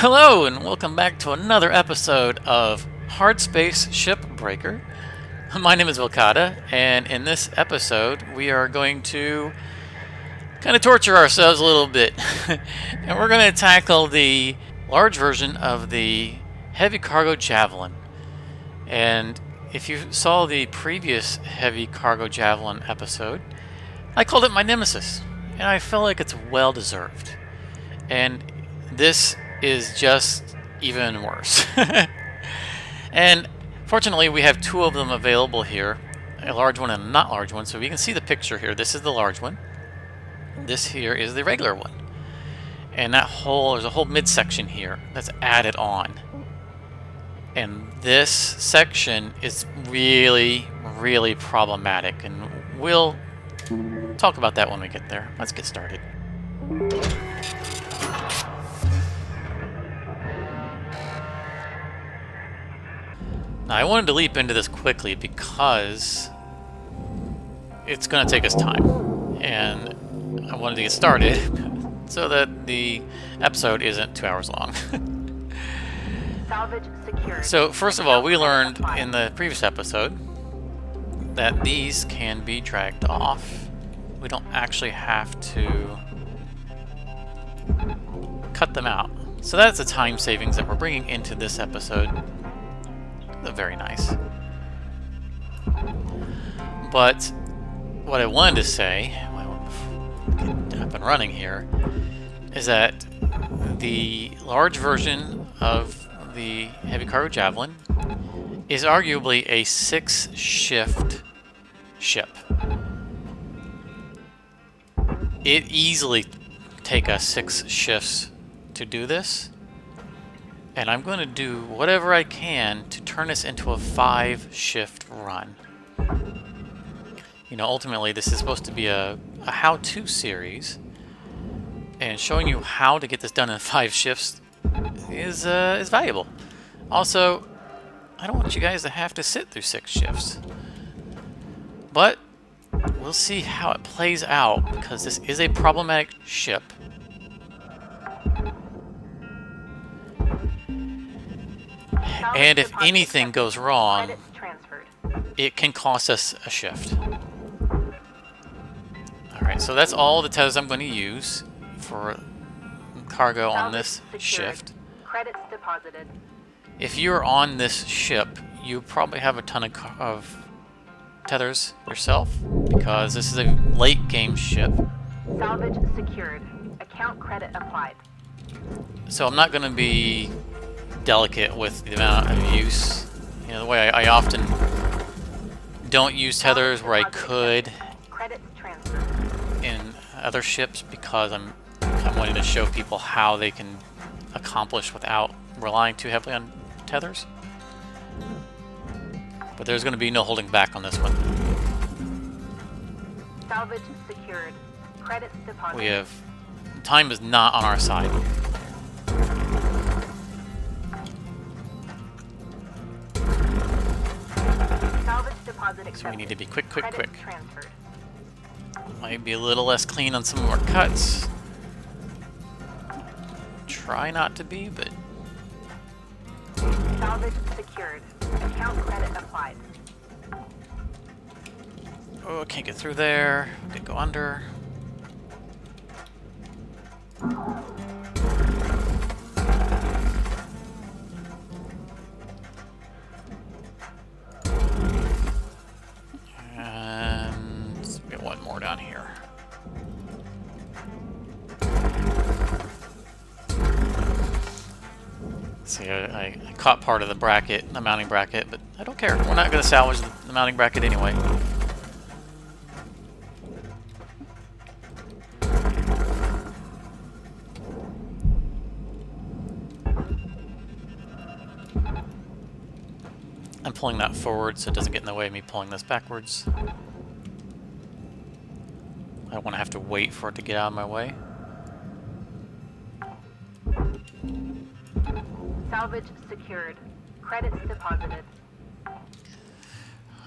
Hello and welcome back to another episode of Hardspace Shipbreaker. My name is Vilkata, and in this episode we are going to kind of torture ourselves a little bit. And we're going to tackle the large version of the Heavy Cargo Javelin. And if you saw the previous Heavy Cargo Javelin episode, I called it my nemesis, and I feel like it's well deserved. And this is just even worse. And fortunately we have two of them available here, a large one and a not large one, so we can see the picture here. This is the large one, this here is the regular one, and there's a whole midsection here that's added on, and this section is really problematic, and we'll talk about that when we get there. Let's get started. Now, I wanted to leap into this quickly because it's going to take us time, and I wanted to get started so that the episode isn't 2 hours long. Salvage secured. So, first of all, we learned in the previous episode that these can be dragged off. We don't actually have to cut them out. So that's a time savings that we're bringing into this episode. Very nice. But what I wanted to say, get up and running here, is that the large version of the Heavy Cargo Javelin is arguably a 6-shift ship. It easily take us 6 shifts to do this. And I'm going to do whatever I can to turn this into a 5-shift run. You know, ultimately this is supposed to be a how-to series, and showing you how to get this done in 5 shifts is valuable. Also, I don't want you guys to have to sit through 6 shifts. But we'll see how it plays out, because this is a problematic ship. And if anything goes wrong, it can cost us a shift. Alright, so that's all the tethers I'm going to use for cargo on this shift. Credits deposited. If you're on this ship, you probably have a ton of tethers yourself, because this is a late game ship. Salvage secured. Account credit applied. So I'm not going to be delicate with the amount of use. You know, the way I often don't use tethers where I could in other ships, because I'm wanting to show people how they can accomplish without relying too heavily on tethers. But there's going to be no holding back on this one. Salvage secured. Credits deposited. We have time is not on our side. So we need to be quick. Might be a little less clean on some of our cuts. Try not to be, but... Salvage secured. Account credit applied. Oh, can't get through there. Could go under. One more down here. See, I caught part of the bracket, the mounting bracket, but I don't care. We're not going to salvage the mounting bracket anyway. I'm pulling that forward so it doesn't get in the way of me pulling this backwards. I don't want to have to wait for it to get out of my way. Salvage secured. Credits deposited.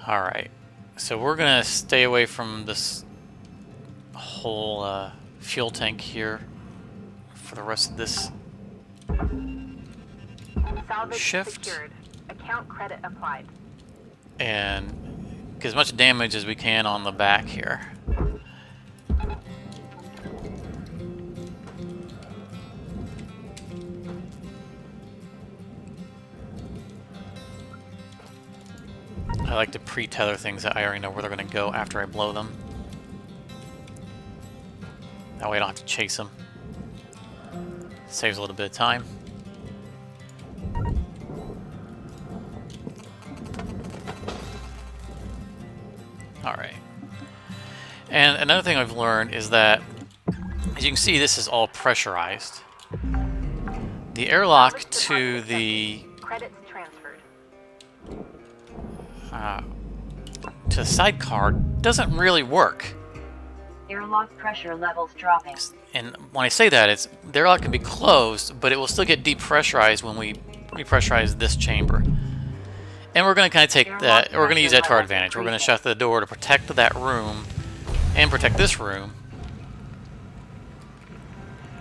Alright, so we're going to stay away from this whole fuel tank here for the rest of this Salvage shift secured. Account credit applied. and get as much damage as we can on the back here. I like to pre-tether things that I already know where they're going to go after I blow them. That way I don't have to chase them. Saves a little bit of time. Alright. And another thing I've learned is that, as you can see, this is all pressurized. The airlock to the Credits transferred. to the sidecar doesn't really work. Airlock pressure levels dropping. And when I say that, it's the airlock can be closed, but it will still get depressurized when we repressurize this chamber. And we're going to kind of take that, we're going to use that to our advantage. We're going to shut the door to protect that room and protect this room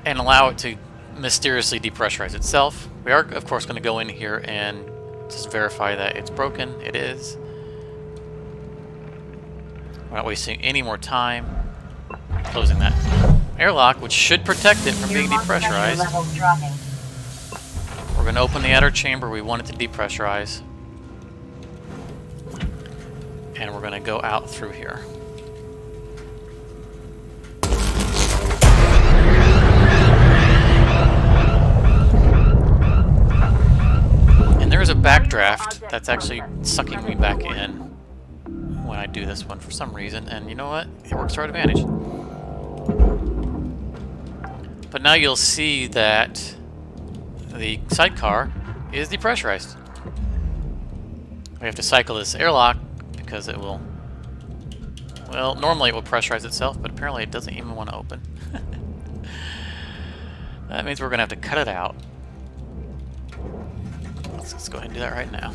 and allow it to mysteriously depressurize itself. We are, of course, going to go in here and just verify that it's broken. It is. We're not wasting any more time closing that airlock, which should protect it from being depressurized. We're going to open the outer chamber. We want it to depressurize. And we're going to go out through here. And there is a backdraft that's actually sucking me back in when I do this one for some reason. And you know what? It works to our advantage. But now you'll see that the sidecar is depressurized. We have to cycle this airlock because it will, well, normally it will pressurize itself, but apparently it doesn't even want to open. That means we're going to have to cut it out. Let's go ahead and do that right now.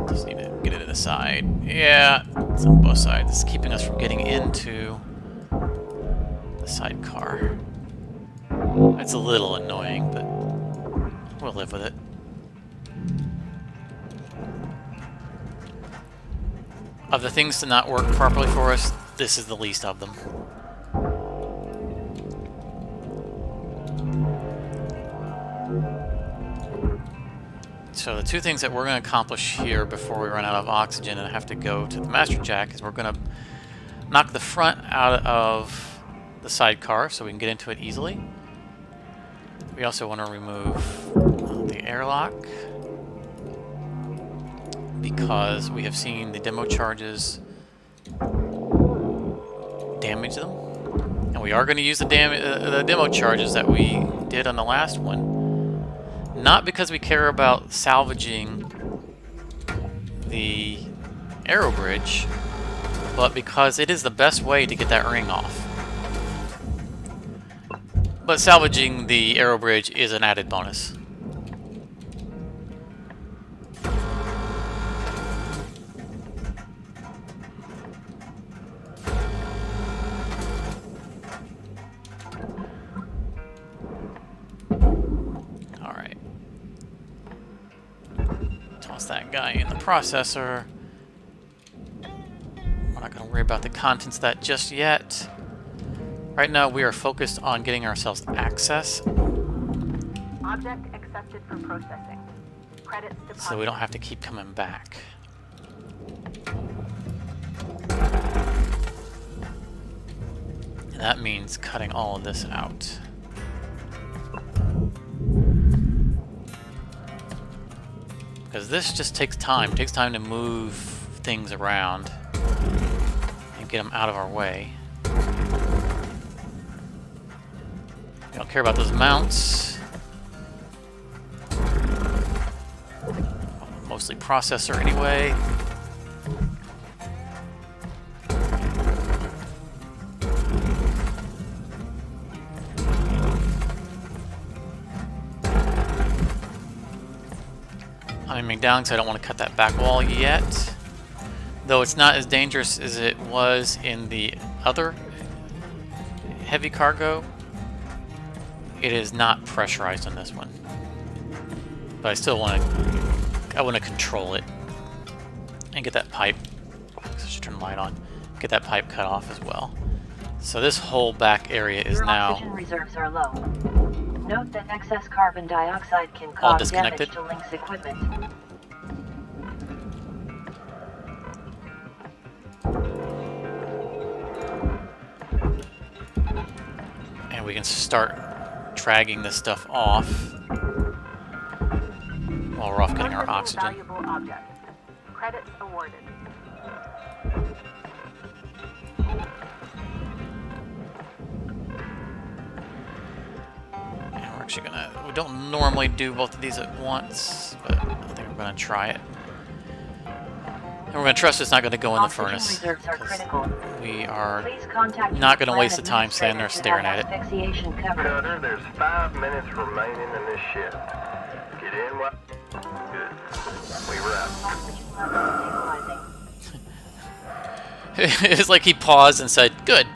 Just need to get it to the side. Yeah, it's on both sides. It's keeping us from getting into the sidecar. It's a little annoying, but we'll live with it. Of the things to not work properly for us, this is the least of them. So the two things that we're going to accomplish here before we run out of oxygen and have to go to the master jack is we're going to knock the front out of the sidecar so we can get into it easily. We also want to remove the airlock because we have seen the demo charges damage them. And we are going to use the demo charges that we did on the last one. Not because we care about salvaging the aero bridge, but because it is the best way to get that ring off. But salvaging the aero bridge is an added bonus. Alright. Toss that guy in the processor. We're not going to worry about the contents of that just yet. Right now, we are focused on getting ourselves access. Object accepted for processing. Credits deposited. So we don't have to keep coming back. And that means cutting all of this out. Because this just takes time. It takes time to move things around and get them out of our way. We don't care about those mounts. Mostly processor anyway. I'm aiming down because I don't want to cut that back wall yet. Though it's not as dangerous as it was in the other heavy cargo, it is not pressurized on this one. But I still want to control it and get that pipe. I should turn the light on. Get that pipe cut off as well. So this whole back area is Your now oxygen reserves are low. Note that excess carbon dioxide can all cause disconnected. damage to Link's equipment. And we can start dragging this stuff off while we're off getting our oxygen. Valuable object. Credits awarded. And we're actually gonna, we don't normally do both of these at once, but I think we're gonna try it. And we're gonna trust it's not gonna go in the Oxygen furnace. reserves are critical. We are Please contact not your gonna plant waste the time standing there administrator staring to at it. have asphyxiation covered. Cutter, there's 5 minutes remaining in this shift. Get in what? Good. We were out. Oxygen levels stabilizing. It's like he paused and said, "Good."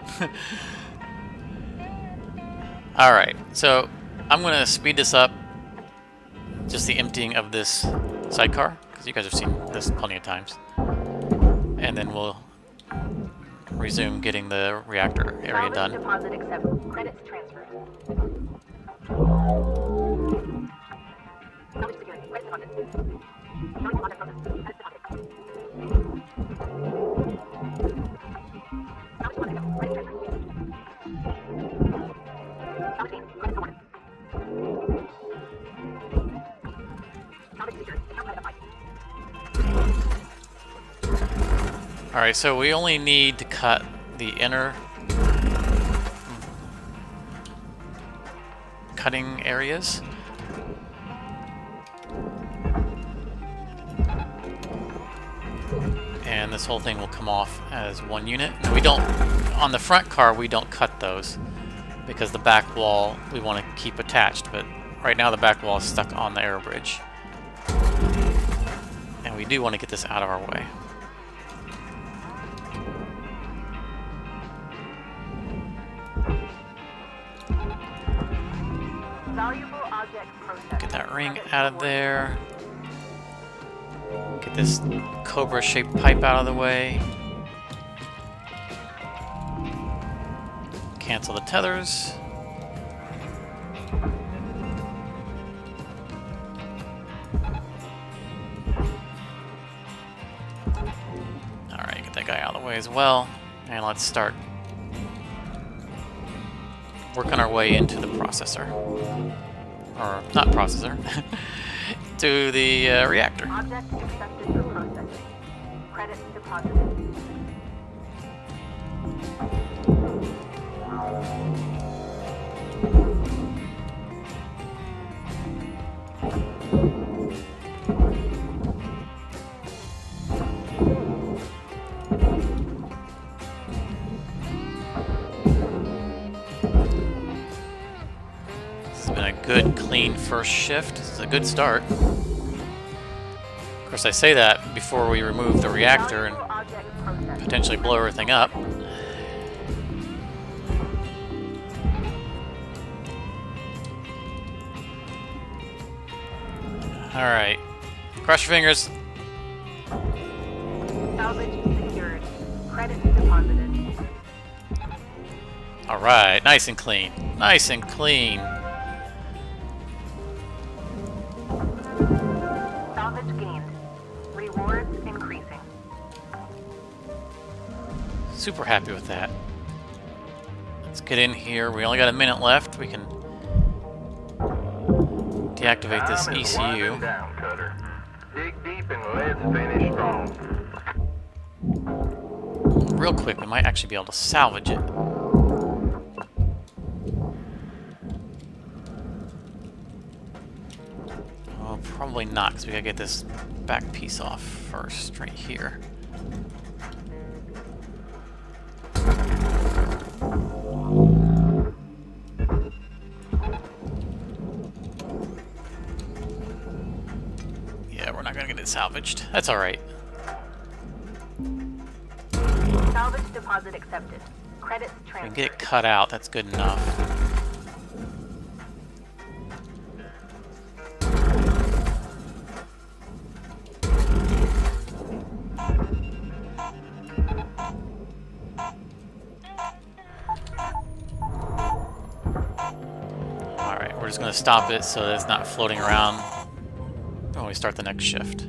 Alright, so I'm going to speed this up. Just the emptying of this sidecar, because you guys have seen this plenty of times. And then we'll resume getting the reactor area Salvage done. deposit accepted. Credits transferred. Salvage security. Credits deposit. Joint deposit process. Credits deposit. Salvage deposit. Credits transferred. Salvage gain. Credits awarded. Salvage security. Account credit applied. Alright, so we only need to cut the inner cutting areas. And this whole thing will come off as one unit. And we don't, on the front car, we don't cut those because the back wall we want to keep attached, but right now the back wall is stuck on the air bridge. And we do want to get this out of our way. Valuable object processed. Get that ring Credits out of awarded. there. Get this cobra-shaped pipe out of the way. Cancel the tethers. Alright, get that guy out of the way as well. And let's start working our way into the processor. Or, not processor. To the reactor. Object accepted for processing. Credits deposited. This has been a good, clean first shift. This is a good start. Of course, I say that before we remove the reactor and Valuable object processed. potentially blow everything up. Alright. Cross your fingers. Salvage secured. Credits deposited. Alright, nice and clean. Nice and clean. Salvage gained. Rewards increasing. Super happy with that. Let's get in here. We only got a minute left. We can deactivate this Time is ECU. winding down, Cutter. Dig deep and let's finish strong. Real quick, we might actually be able to salvage it. Oh, probably not, because we gotta get this back piece off first, right here. Yeah, we're not gonna get it salvaged. That's alright. Salvage deposit accepted. Credits If we can transferred. get it cut out, that's good enough. Alright, we're just going to stop it so that it's not floating around when we start the next shift.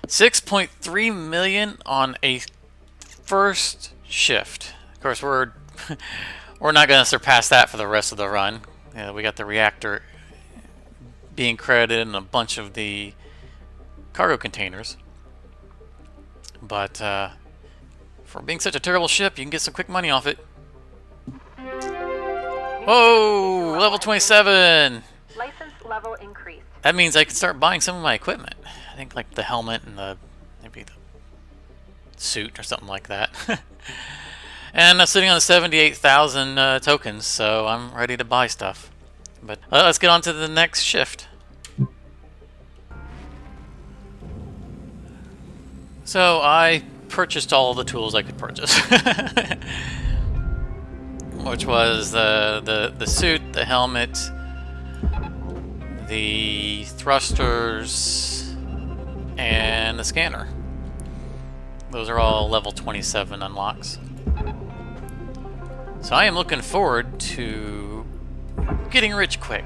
6.3 million on a first shift. Of course, we're not going to surpass that for the rest of the run. We got the reactor being credited and a bunch of the cargo containers. But for being such a terrible ship, you can get some quick money off it. Whoa! Level 27! License level increased. That means I can start buying some of my equipment. I think like the helmet and maybe the suit or something like that. And I'm sitting on 78,000 tokens, so I'm ready to buy stuff. But let's get on to the next shift. So I purchased all the tools I could purchase. Which was the suit, the helmet, the thrusters, and the scanner. Those are all level 27 unlocks. So I am looking forward to getting rich quick.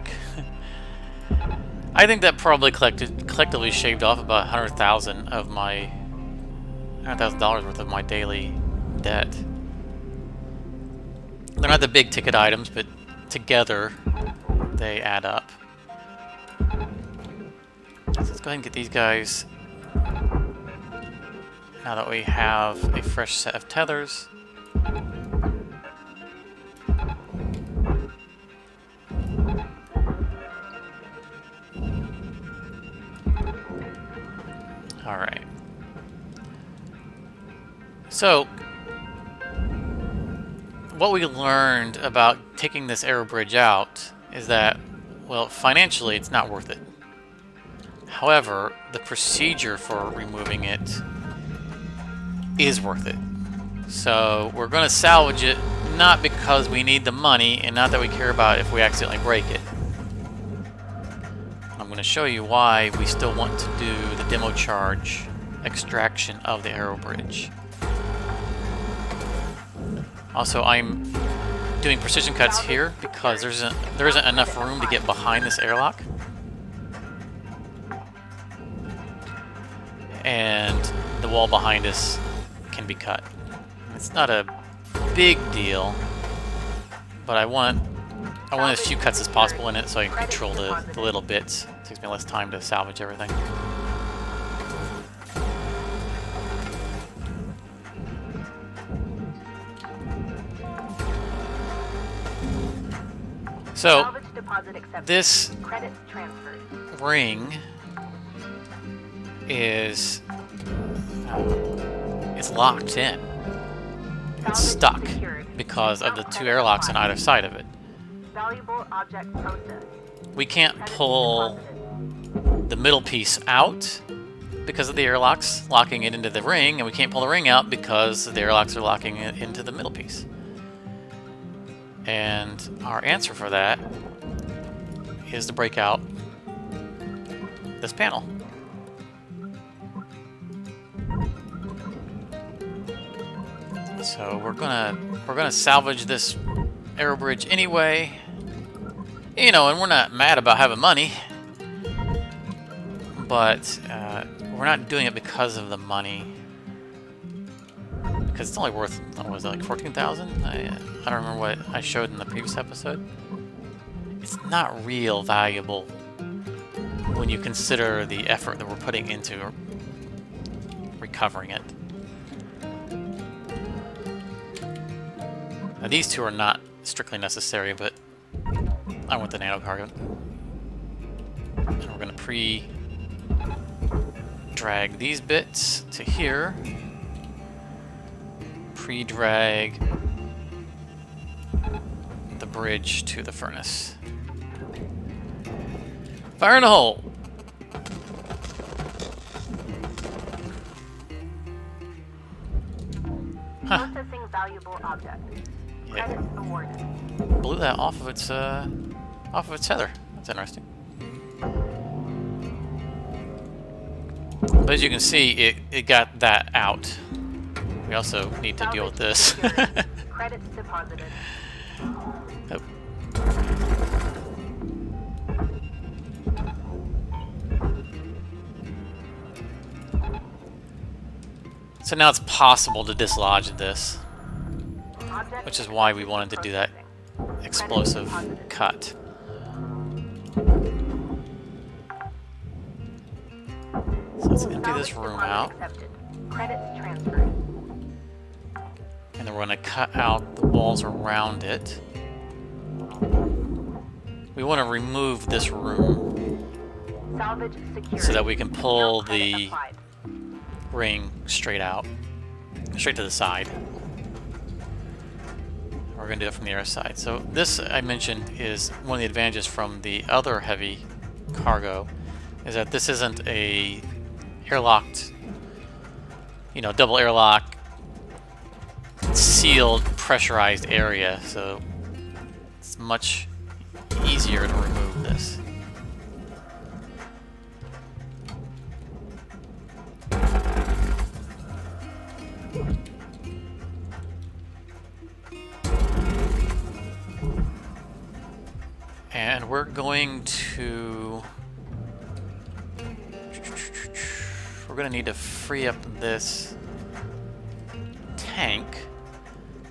I think that probably collectively shaved off about $100,000 of my $100,000 worth of my daily debt. They're not the big ticket items, but together they add up. So let's go ahead and get these guys. Now that we have a fresh set of tethers. Alright. So, what we learned about taking this aero bridge out is that, well, financially it's not worth it. However, the procedure for removing it is worth it. So we're going to salvage it, not because we need the money and not that we care about if we accidentally break it. I'm going to show you why we still want to do the demo charge extraction of the aero bridge. Also, I'm doing precision cuts here because there isn't enough room to get behind this airlock. And the wall behind us can be cut. It's not a big deal, but I want as few cuts as possible in it so I can control the little bits. It takes me less time to salvage everything. So, Salvage deposit accepted. this Credits transferred. ring is it's locked in. It's stuck because of the two airlocks on either side of it. Valuable object processed. We can't Credits pull deposited. the middle piece out because of the airlocks locking it into the ring, and we can't pull the ring out because the airlocks are locking it into the middle piece. And our answer for that is to break out this panel. So we're gonna salvage this aero bridge anyway. You know, and we're not mad about having money, but we're not doing it because of the money. Because it's only worth, what was it, like 14,000? I don't remember what I showed in the previous episode. It's not real valuable when you consider the effort that we're putting into recovering it. Now, these two are not strictly necessary, but I want the nano cargo. And we're going to pre-drag these bits to here. Pre-drag the bridge to the furnace. Fire in the hole! Processing valuable object. Yeah, Credits awarded. blew that off of its tether. That's interesting. But as you can see, it got that out. We also need to deal with this. Secured. Credits deposited. Oh. So now it's possible to dislodge this, Object which is why we wanted to do that processing. explosive cut. So let's empty this Salvage room deposit out, accepted. Credits transferred. and then we're going to cut out the walls around it. We want to remove this room Salvage secured. so that we can pull Account credit the applied. ring straight out, straight to the side. We're going to do it from the other side. So this, I mentioned, is one of the advantages from the other heavy cargo, is that this isn't a airlocked, you know, double airlock, sealed, pressurized area, so it's much easier to remove this. And we're going to need to free up this tank.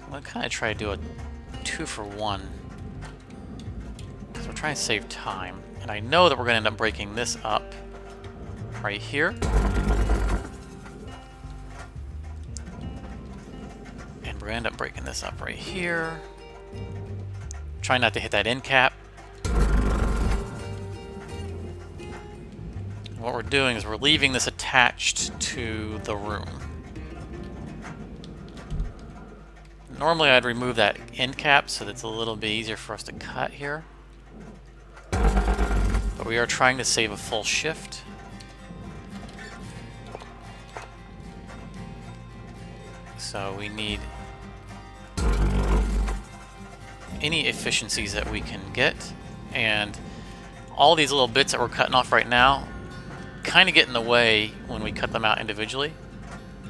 I'm gonna kind of try to do a 2-for-1 because we're trying to save time, and I know that we're gonna end up breaking this up right here, and we're gonna end up breaking this up right here. Try not to hit that end cap. What we're doing is we're leaving this attached to the room. Normally I'd remove that end cap so that's a little bit easier for us to cut here. But we are trying to save a full shift. So we need any efficiencies that we can get, and all these little bits that we're cutting off right now kind of get in the way when we cut them out individually,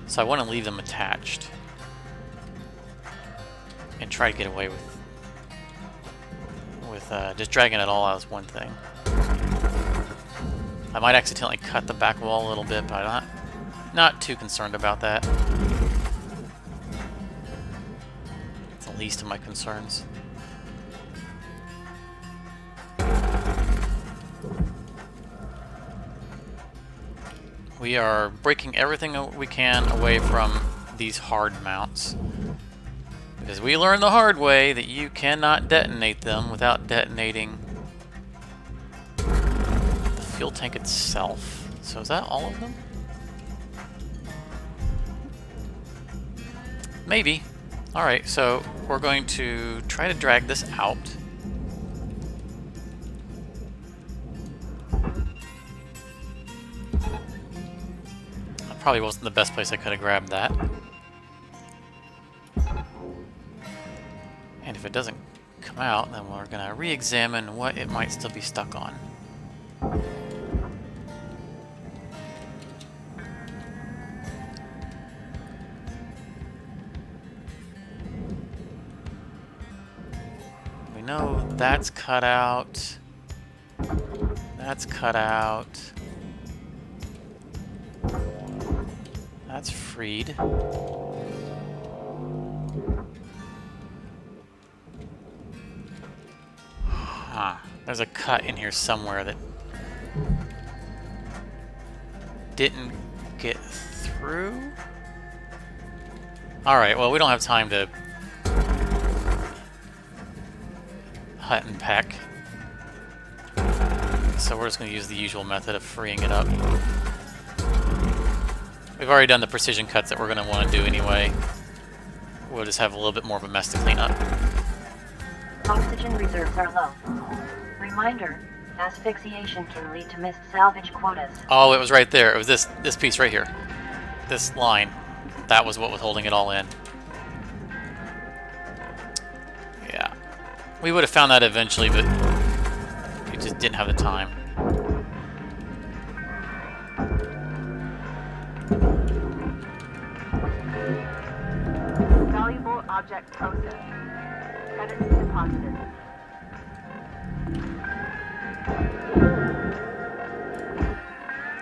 so I want to leave them attached and try to get away with just dragging it all out as one thing. I might accidentally cut the back wall a little bit, but I'm not too concerned about that. It's the least of my concerns. We are breaking everything we can away from these hard mounts, because we learned the hard way that you cannot detonate them without detonating the fuel tank itself. So is that all of them? Maybe. Alright, so we're going to try to drag this out. Probably wasn't the best place I could have grabbed that. And if it doesn't come out, then we're going to re-examine what it might still be stuck on. We know that's cut out. That's cut out. That's freed. Huh. There's a cut in here somewhere that didn't get through. Alright, well, we don't have time to hunt and peck, so we're just going to use the usual method of freeing it up. We've already done the precision cuts that we're going to want to do anyway. We'll just have a little bit more of a mess to clean up. Oxygen reserves are low. Reminder, asphyxiation can lead to missed salvage quotas. Oh, it was right there. It was this piece right here. This line. That was what was holding it all in. We would have found that eventually, but we just didn't have the time. Valuable object processed. Credits deposited.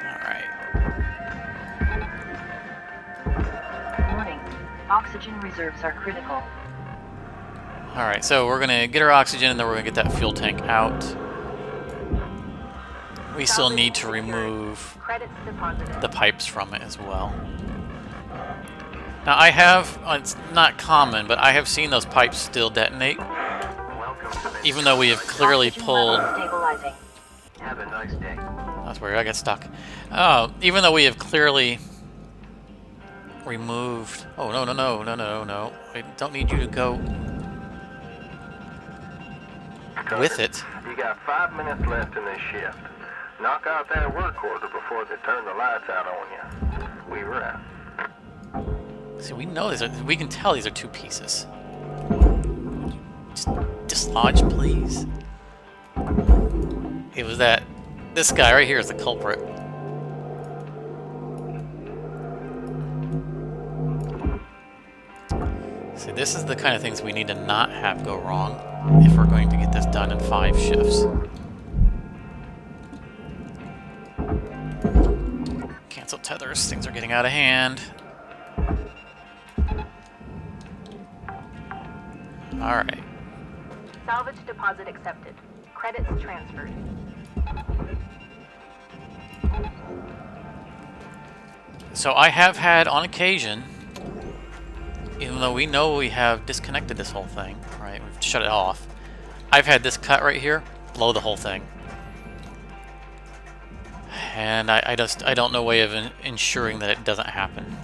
Alright. Warning. Oxygen reserves are critical. Alright, so we're gonna get our oxygen and then we're gonna get that fuel tank out. We still need to remove Credits deposited. the pipes from it as well. Now I have, it's not common, but I have seen those pipes still detonate, Welcome to the even though we have clearly Oxygen pulled... level stabilizing. Have a nice day. That's weird, I got stuck. Even though we have clearly removed... Oh, no, no, no, no, no, no. I don't need you to go with it. You got 5 minutes left in this shift. Knock out that work order before they turn the lights out on you. We were out. See, we know these are... We can tell these are two pieces. Just dislodge, please. It was that... This guy right here is the culprit. See, this is the kind of things we need to not have go wrong if we're going to get this done in 5 shifts. Cancel tethers. Things are getting out of hand. Alright. Salvage deposit accepted. Credits transferred. So I have had, on occasion, even though we know we have disconnected this whole thing, right, we've shut it off, I've had this cut right here blow the whole thing. And I don't know a way of ensuring that it doesn't happen.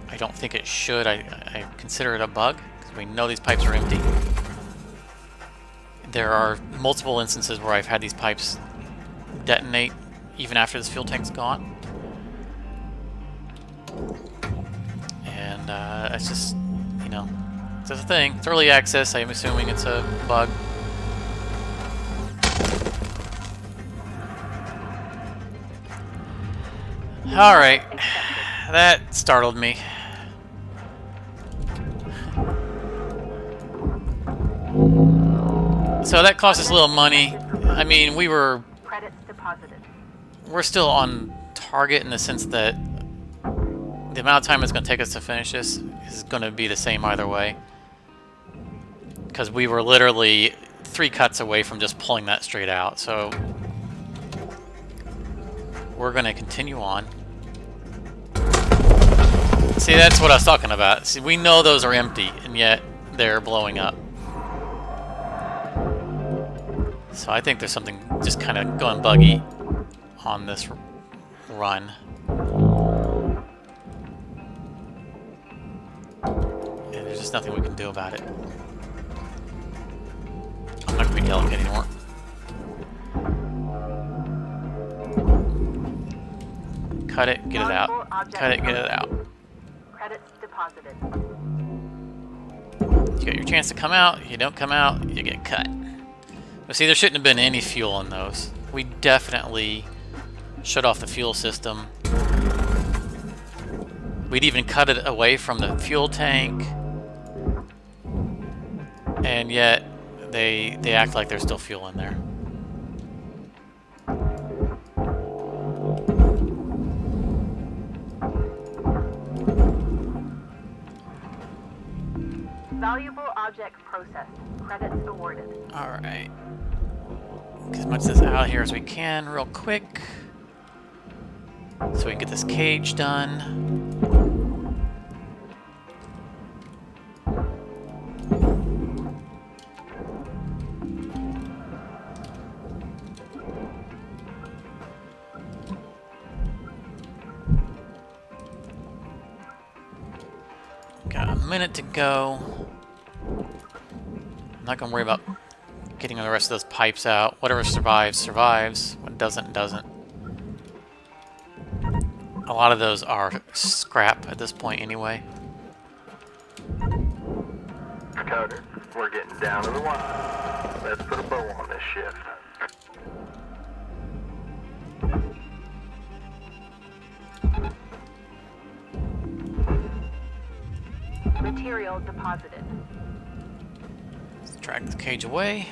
I don't think it should. I consider it a bug, because we know these pipes are empty. There are multiple instances where I've had these pipes detonate even after this fuel tank's gone. And it's just, you know, it's a thing. It's early access. I'm assuming it's a bug. Alright. That startled me. So that cost us a little money. I mean, we're still on target in the sense that the amount of time it's going to take us to finish this is going to be the same either way. Because we were literally 3 cuts away from just pulling that straight out. So we're going to continue on. See, that's what I was talking about. See, we know those are empty, and yet they're blowing up. So I think there's something just kind of going buggy on this run. And there's just nothing we can do about it. I'm not going to be delicate anymore. Cut it, get it out. Cut it, get it out. Credits deposited. You got your chance to come out. If you don't come out, you get cut. But see, there shouldn't have been any fuel in those. We definitely shut off the fuel system. We'd even cut it away from the fuel tank. And yet, they act like there's still fuel in there. Valuable object processed. Credits awarded. Alright. Get as much of this out here as we can real quick. So we can get this cage done. Got a minute to go. I'm not going to worry about getting the rest of those pipes out. Whatever survives, survives. What doesn't, doesn't. A lot of those are scrap at this point anyway. Cutter, we're getting down to the wire. Let's put a bow on this shift. Material deposited. Let's drag the cage away.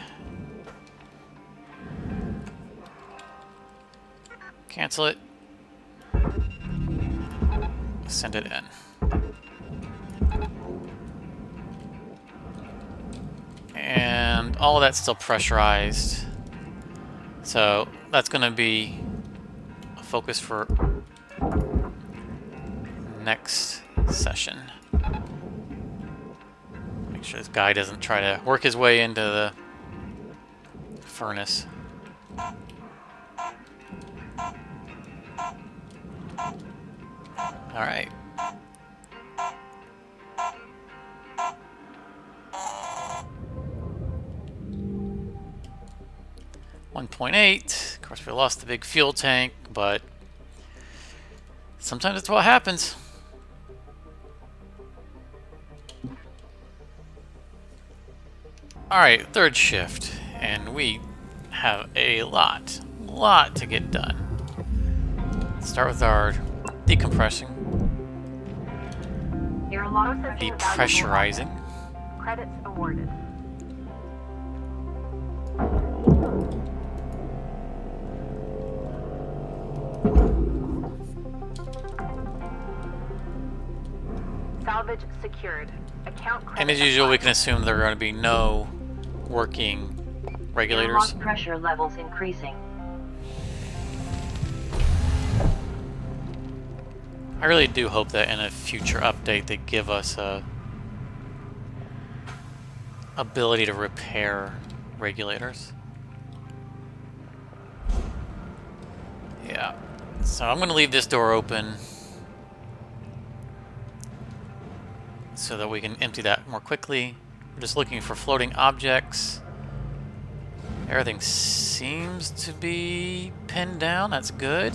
Cancel it. Send it in. And all of that's still pressurized. So that's going to be a focus for next session. Make sure this guy doesn't try to work his way into the furnace. All right. .8. Of course, we lost the big fuel tank, but sometimes that's what happens. All right, third shift, and we have a lot to get done. Let's start with our decompressing, depressurizing. Credits awarded. Salvage secured. Account credit. And as usual, we can assume there are going to be no working regulators. Airlock pressure levels increasing. I really do hope that in a future update they give us a ability to repair regulators. Yeah. So I'm going to leave this door open so that we can empty that more quickly. We're just looking for floating objects. Everything seems to be pinned down. That's good.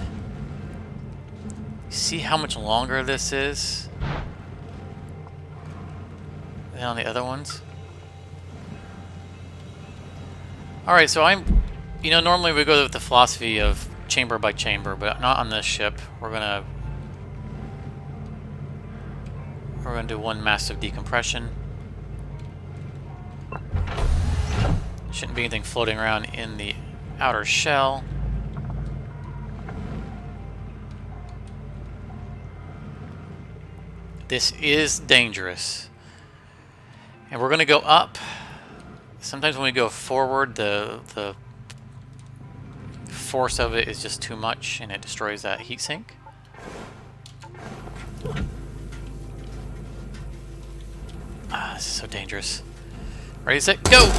See how much longer this is than on the other ones? Alright, so normally we go with the philosophy of chamber by chamber, but not on this ship. We're gonna do one massive decompression. Shouldn't be anything floating around in the outer shell. This is dangerous. And we're going to go up. Sometimes when we go forward, the force of it is just too much and it destroys that heatsink. Ah, this is so dangerous. Ready, set, go!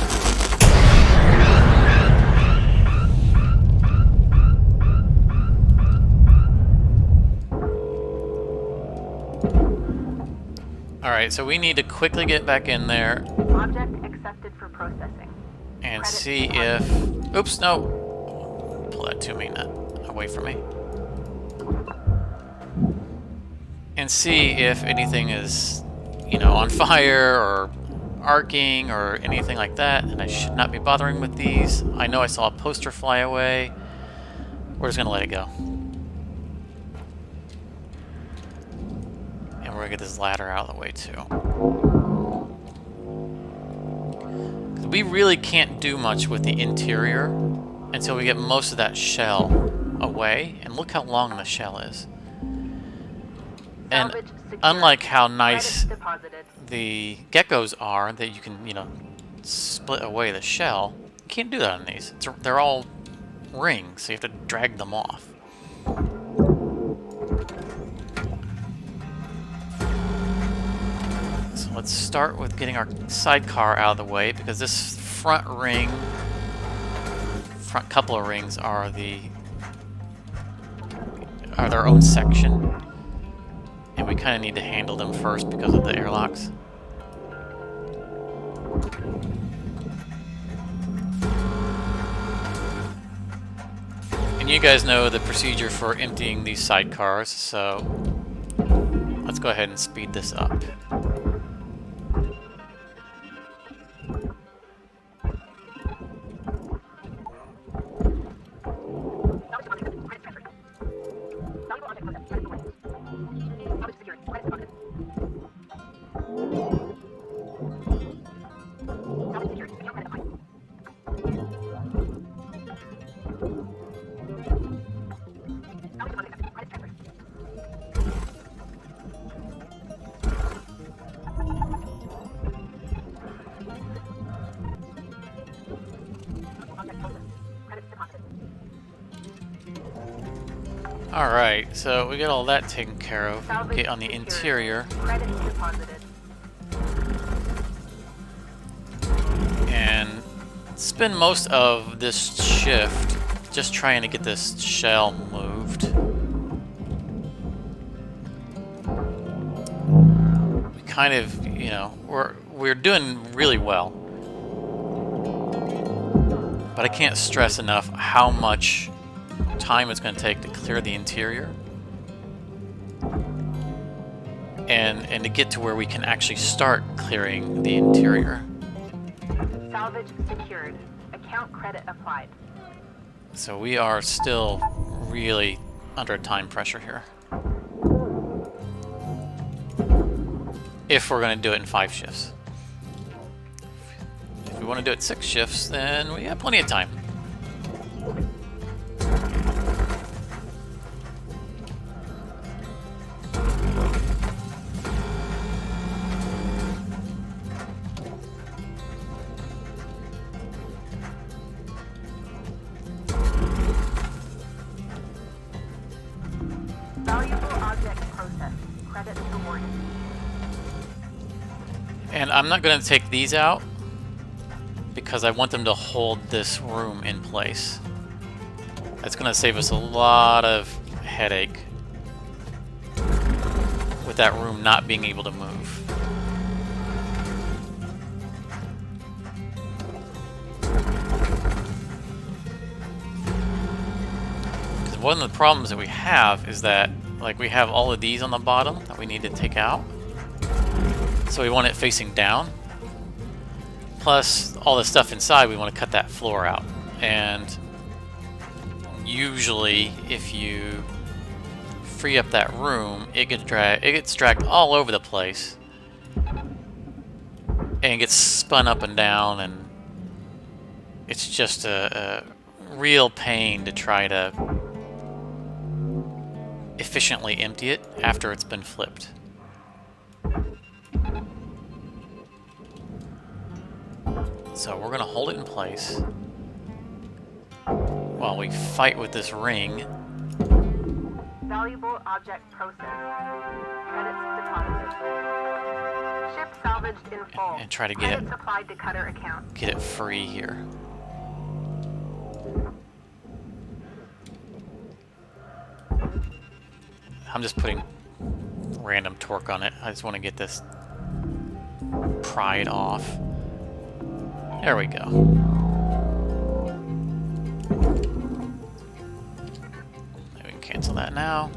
Alright, so we need to quickly get back in there. Object accepted for processing. And Credit see departed. if... Oops, no! Pull that to me, not away from me. And see if anything is, on fire or arcing or anything like that. And I should not be bothering with these. I know I saw a poster fly away. We're just going to let it go. And we're going to get this ladder out of the way too. 'Cause we really can't do much with the interior until we get most of that shell away. And look how long the shell is. And Salvage secured. unlike how nice Credits deposited. the geckos are, that you can, split away the shell, you can't do that on these. They're all rings, so you have to drag them off. So let's start with getting our sidecar out of the way, because this front couple of rings are their own section. And we kind of need to handle them first because of the airlocks. And you guys know the procedure for emptying these sidecars, so let's go ahead and speed this up. Alright, so we got all that taken care of. Salvage Get on the secured. interior Credits deposited. and spend most of this shift just trying to get this shell moved. We kind of, you know, we're doing really well. But I can't stress enough how much time it's going to take to clear the interior. And to get to where we can actually start clearing the interior. Salvage secured. Account credit applied. So we are still really under time pressure here. If we're going to do it in 5 shifts. If we want to do it 6 shifts, then we have plenty of time. Valuable object processed. Credits awarded. And I'm not going to take these out because I want them to hold this room in place. That's going to save us a lot of headache with that room not being able to move. Because one of the problems that we have is that, like, we have all of these on the bottom that we need to take out. So we want it facing down. Plus, all the stuff inside, we want to cut that floor out. And usually, if you free up that room, it gets dragged all over the place. And gets spun up and down, and it's just a real pain to try to efficiently empty it after it's been flipped. So we're going to hold it in place while we fight with this ring. Valuable object processed. Credits deposited. Ship salvaged in full. And try to get Credits applied to cutter account. it free here. I'm just putting random torque on it. I just want to get this pried off. There we go. We can cancel that now.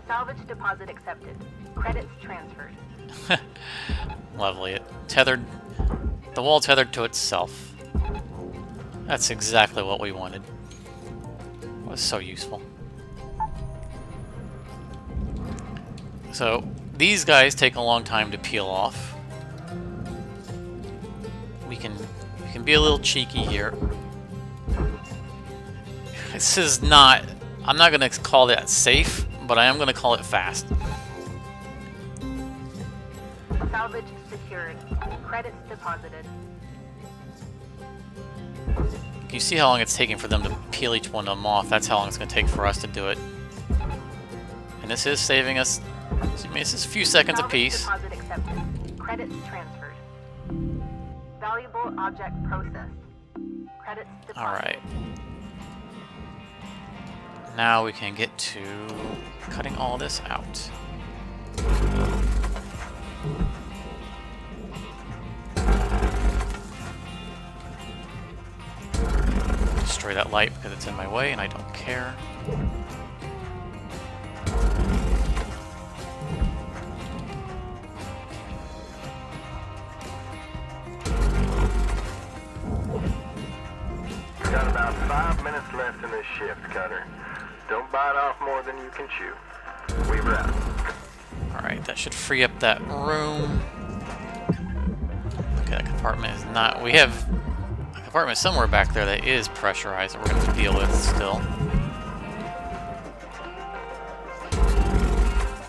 Salvage deposit accepted. Credits transferred. Lovely. It tethered. The wall tethered to itself. That's exactly what we wanted. It was so useful. So these guys take a long time to peel off. We can be a little cheeky here. This is not. I'm not going to call that safe, but I am going to call it fast. Salvage secured. Credits deposited. You see how long it's taking for them to peel each one of them off. That's how long it's going to take for us to do it. And this is saving us. I mean, this is a few seconds apiece. Deposit accepted. Credits transferred. Valuable object processed. Credits deposited. All right. Now we can get to cutting all this out. Destroy that light because it's in my way and I don't care. We've got about 5 minutes left in this shift, Cutter. Don't bite off more than you can chew. We've wrapped. Alright, that should free up that room. Okay, that compartment is not... We have a compartment somewhere back there that is pressurized that we're going to have to deal with still.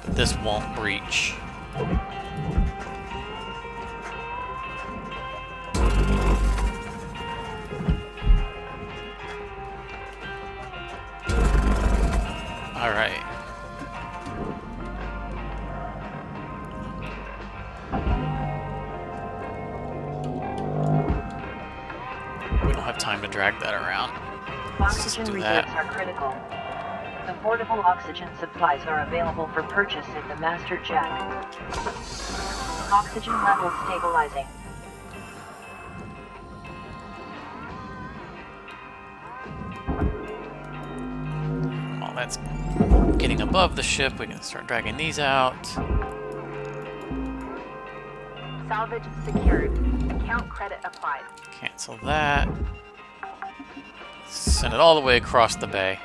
But this won't breach. All right. We don't have time to drag that around. Let's just Oxygen do reserves that. are critical. The portable oxygen supplies are available for purchase in the master jack. Oxygen levels stabilizing. While that's getting above the ship, we can start dragging these out. Salvage secured. Account credit applied. Cancel that. Send it all the way across the bay.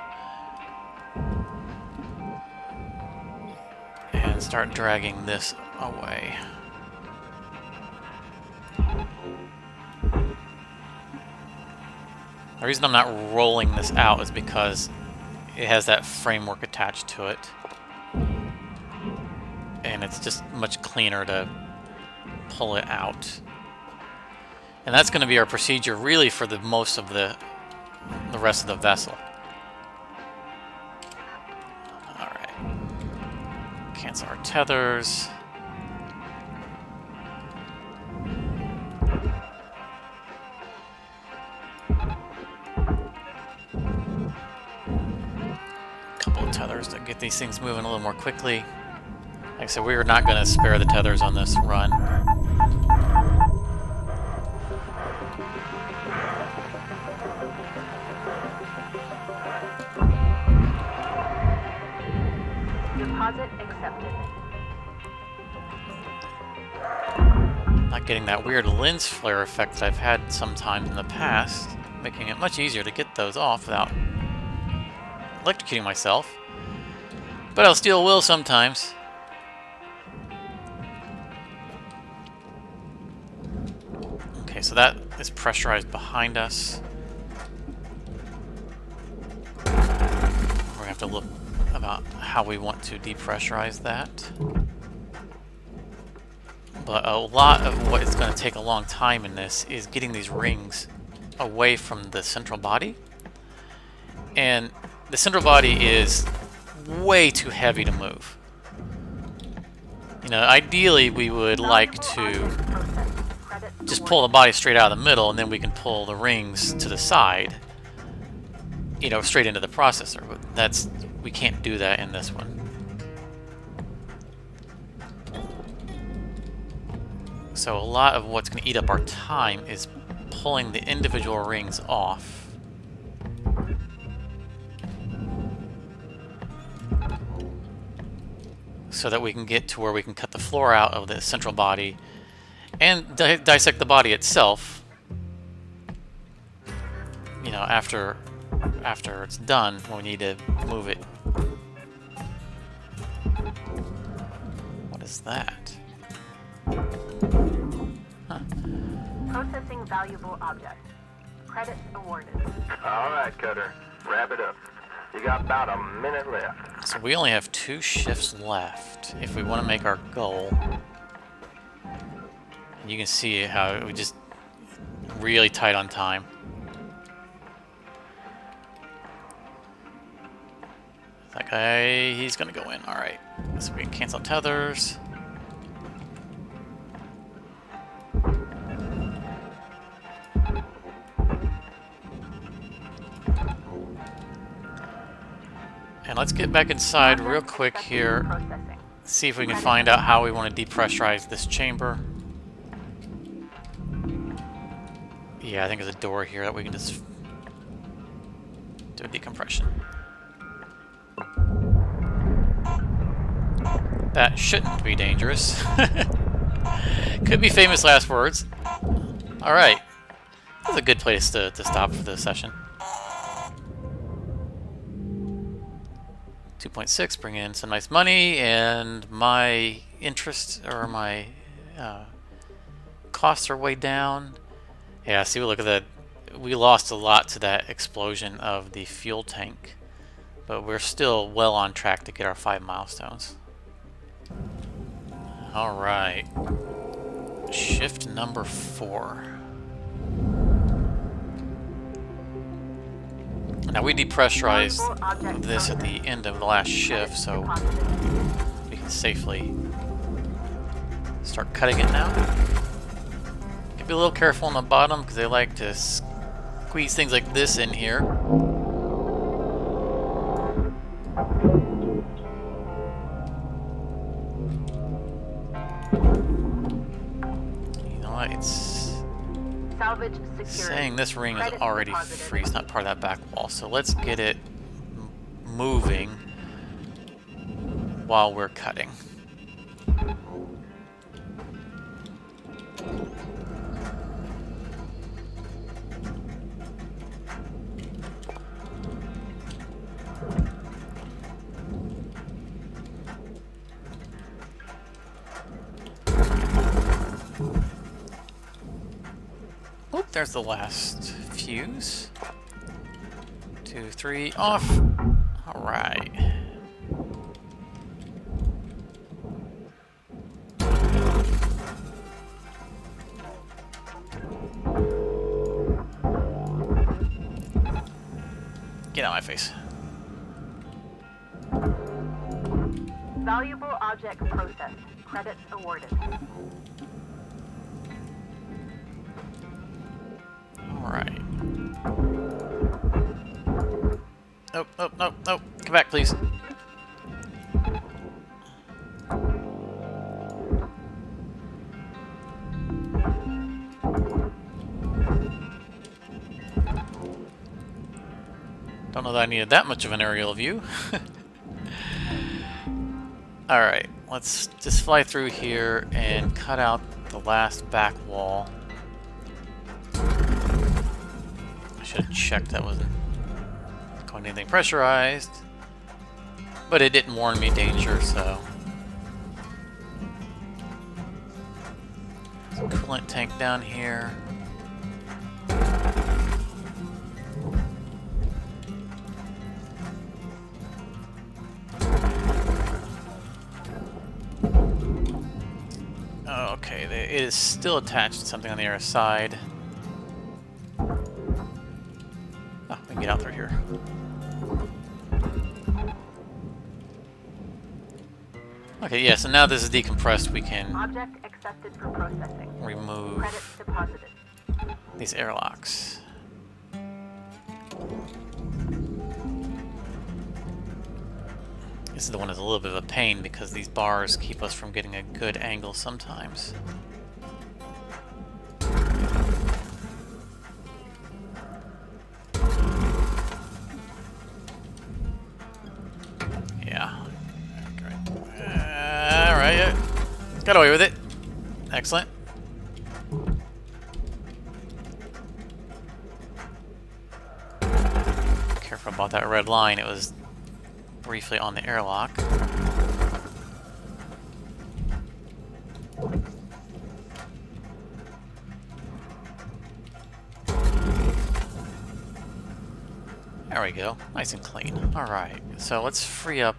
And start dragging this away. The reason I'm not rolling this out is because it has that framework attached to it. And it's just much cleaner to pull it out. And that's going to be our procedure really for the most of the rest of the vessel. Alright. Cancel our tethers. Couple of tethers to get these things moving a little more quickly. Like I said, we are not going to spare the tethers on this run. Deposit accepted. Not getting that weird lens flare effect that I've had sometimes in the past, making it much easier to get those off without electrocuting myself. But I'll still will sometimes. Okay, so that is pressurized behind us. We're gonna have to look about how we want to depressurize that. But a lot of what is going to take a long time in this is getting these rings away from the central body. And the central body is way too heavy to move. You know, ideally we would like to just pull the body straight out of the middle and then we can pull the rings to the side, you know, straight into the processor. But we can't do that in this one. So a lot of what's going to eat up our time is pulling the individual rings off. So that we can get to where we can cut the floor out of the central body and dissect the body itself. You know, after it's done, when we need to move it. What is that? Huh. Processing valuable object. Credits awarded. All right, Cutter. Wrap it up. You got about a minute left. So we only have 2 shifts left if we want to make our goal. And you can see how we just really tight on time. That guy, he's gonna go in. All right, so we can cancel tethers. And let's get back inside real quick here. Processing. See if we can find out how we want to depressurize this chamber. Yeah, I think there's a door here that we can just do a decompression. That shouldn't be dangerous. Could be famous last words. Alright. That's a good place to stop for this session. 2.6, bring in some nice money, and my interest, or my costs are way down. Yeah, see, look at that. We lost a lot to that explosion of the fuel tank, but we're still well on track to get our 5 milestones. Alright. Shift number 4. Now we depressurized Valuable object this at the end of the last shift, so deposited. we can safely start cutting it now. Be a little careful on the bottom because they like to squeeze things like this in here. You know what? It's Salvage secured. saying this ring is Credits already deposited. free. It's not part of that back wall. So let's get it moving while we're cutting. Oop, there's the last fuse. 2, 3, off. All right. Get out of my face. Valuable object processed. Credits awarded. All right. Nope, nope, nope, nope. Come back, please. Don't know that I needed that much of an aerial view. Alright, let's just fly through here and cut out the last back wall. I should have checked that wasn't going to anything pressurized. But it didn't warn me danger, so... Some coolant tank down here. Okay, it is still attached to something on the other side. Oh, we can get out through here. Okay, yeah, so now this is decompressed, we can Object accepted for processing. remove Credits deposited. these airlocks. This is the one that's a little bit of a pain because these bars keep us from getting a good angle sometimes. Yeah. Alright, got away with it. Excellent. Careful about that red line. It was briefly on the airlock. There we go. Nice and clean. Alright, so let's free up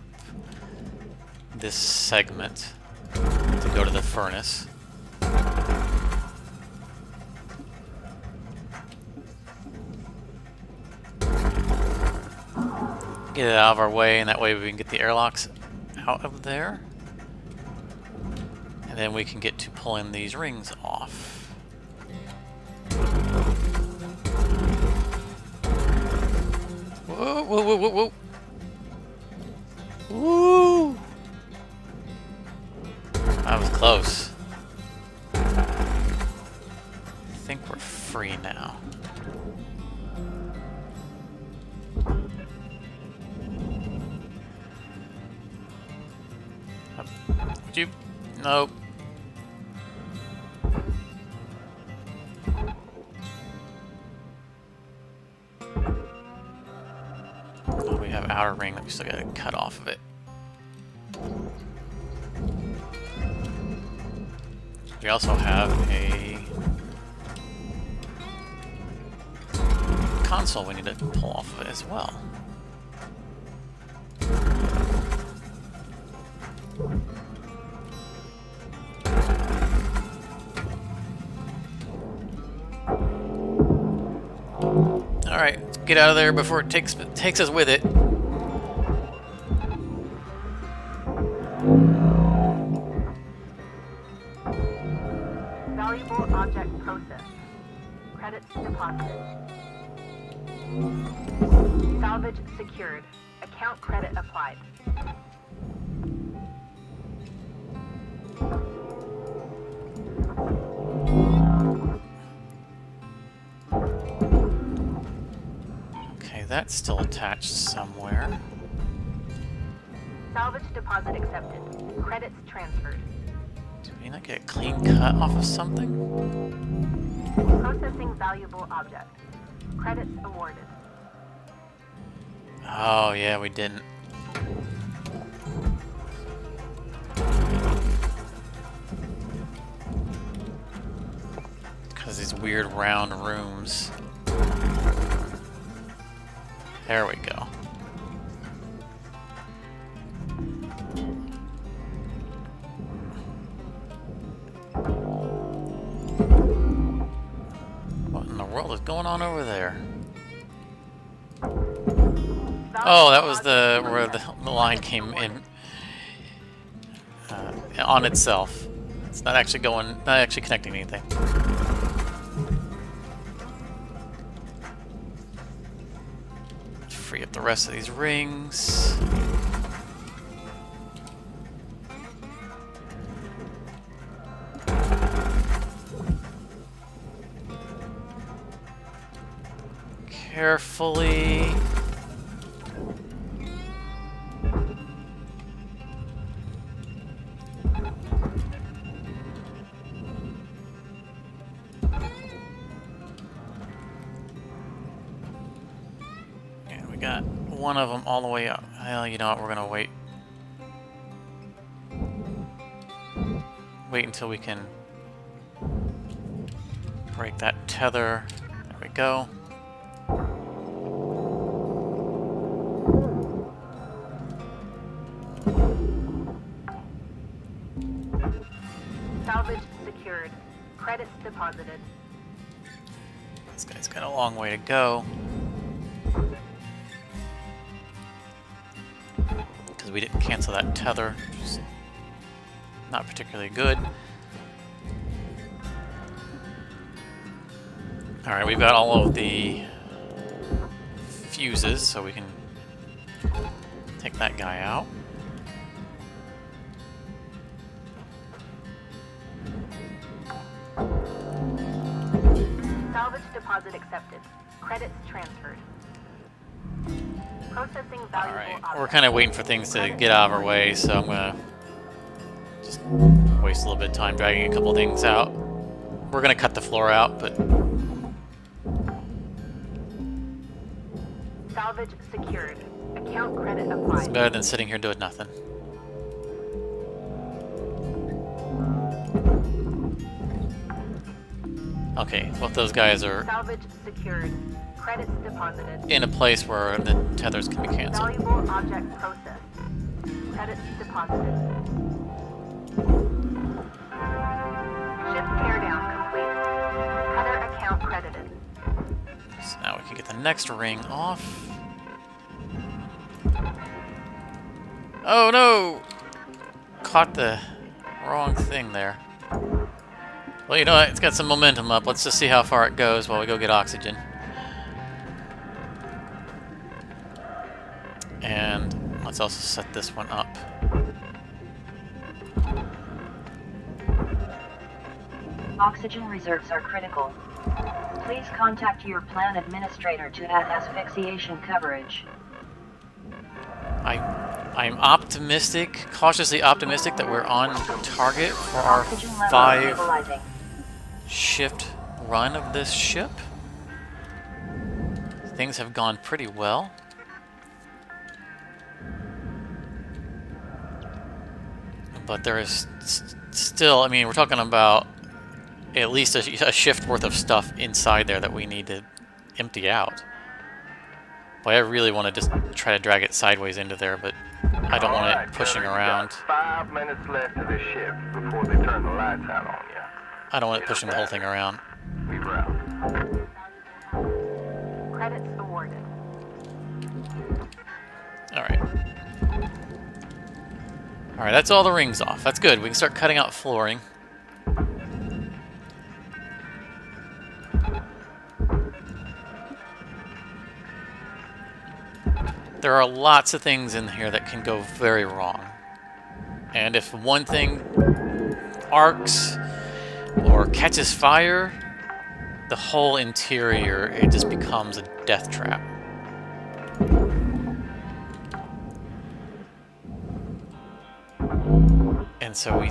this segment to go to the furnace. Get it out of our way, and that way we can get the airlocks out of there. And then we can get to pulling these rings off. Whoa, whoa, whoa, whoa, whoa. Woo! That was close. I think we're free now. Would you? Nope. Oh, we have outer ring that we still gotta cut off of it. We also have a console we need to pull off of it as well. Alright, let's get out of there before it takes us with it. Valuable object processed. Credits deposited. Salvage secured. Account credit applied. Okay, that's still attached somewhere. Salvage deposit accepted. Credits transferred. Did we not get a clean cut off of something? Processing valuable object. Credits awarded. Oh, yeah, we didn't. Because these weird round rooms. There we go. What in the world is going on over there? Oh, that was where the line came in on itself. It's not actually not actually connecting anything. Free up the rest of these rings. Carefully. And we got one of them all the way up. Well, you know what? We're gonna wait. Wait until we can break that tether. There we go. Salvage secured. Credits deposited. This guy's got a long way to go. Because we didn't cancel that tether, which is not particularly good. Alright, we've got all of the fuses, so we can take that guy out. Salvage deposit accepted. Credits transferred. Processing valuable Alright, object. we're kind of waiting for things to get out of our way, so I'm gonna just waste a little bit of time dragging a couple things out. We're gonna cut the floor out, but Salvage secured. Account credit it's applied. better than sitting here doing nothing. Okay, both those guys are Salvage secured. Credits deposited. in a place where the tethers can be canceled. Valuable object processed. Credits deposited. Ship teardown complete. Cutter account credited. So now we can get the next ring off. Oh no! Caught the wrong thing there. Well, you know what? It's got some momentum up. Let's just see how far it goes while we go get oxygen. And let's also set this one up. Oxygen reserves are critical. Please contact your plan administrator to add asphyxiation coverage. I'm optimistic, cautiously optimistic that we're on target for our Oxygen level 5 stabilizing. shift run of this ship. Things have gone pretty well. But there is still, I mean, we're talking about at least a shift worth of stuff inside there that we need to empty out. Boy, I really want to just try to drag it sideways into there, but I don't want it pushing around. 5 minutes left of this shift before they turn the lights out on you. I don't want it pushing the whole thing around. We route. Credits Alright, that's all the rings off. That's good. We can start cutting out flooring. There are lots of things in here that can go very wrong. And if one thing arcs or catches fire, the whole interior, it just becomes a death trap. And so we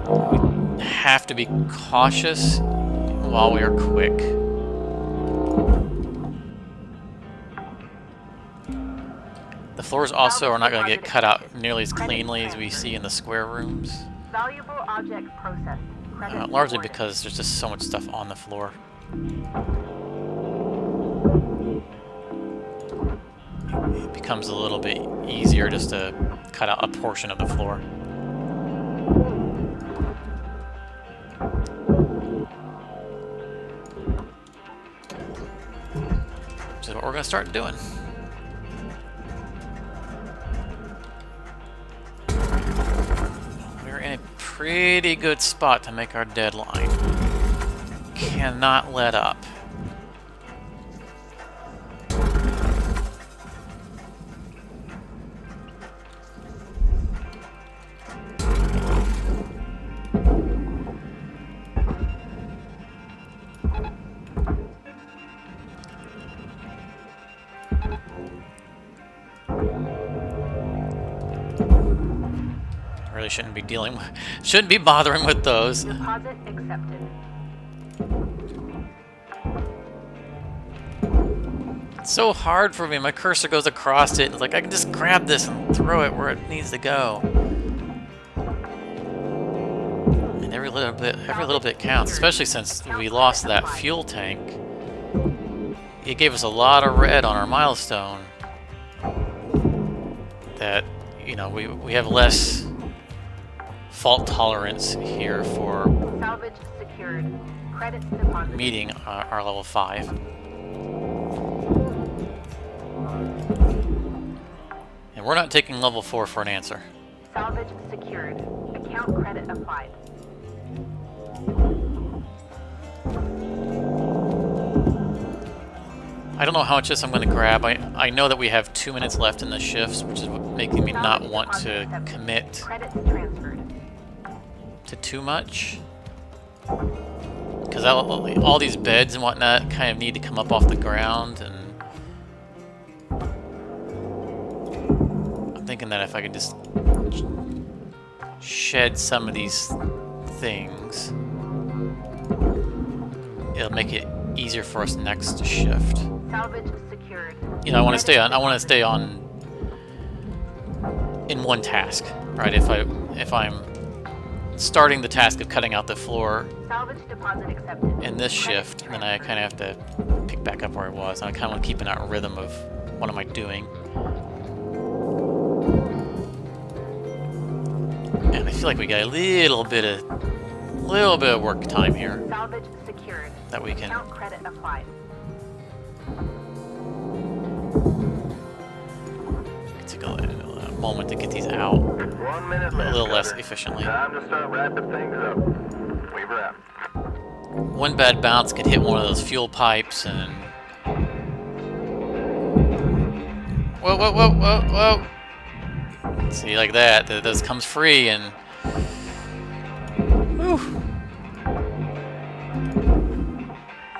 have to be cautious while we are quick. The floors also are not going to get cut out nearly as cleanly as we see in the square rooms. Valuable object processed. Largely because there's just so much stuff on the floor. It becomes a little bit easier just to cut out a portion of the floor. Which is what we're going to start doing. We're in a pretty good spot to make our deadline. Cannot let up. Really shouldn't be bothering with those. Deposit accepted. It's so hard for me. My cursor goes across it. It's like I can just grab this and throw it where it needs to go. And every little bit counts, especially since we lost that fuel tank. It gave us a lot of red on our milestone. That, you know, we have less fault tolerance here for Salvage secured. Credits deposited. meeting our level 5. And we're not taking level 4 for an answer. Salvage secured. Account credit applied. I don't know how much of this I'm going to grab. I know that we have 2 minutes left in the shifts, which is making me not want to commit Credits transferred. to too much. Because all these beds and whatnot kind of need to come up off the ground, and I'm thinking that if I could just shed some of these things, it'll make it easier for us next shift. Salvage secured. You know, I want to stay on in one task, right? If I'm starting the task of cutting out the floor Salvage deposit accepted. in this shift, then I kind of have to pick back up where I was. And I kind of want to keep in that rhythm of what am I doing. And I feel like we got a little bit of work time here Salvage secured. that we can. Account credit applied. Take a moment to get these out 1 minute a left. little less Cutter. efficiently. Time to start wrapping things up. Weaver out. One bad bounce could hit one of those fuel pipes and... Whoa, whoa, whoa, whoa, whoa! See, like that, this comes free and... Whew.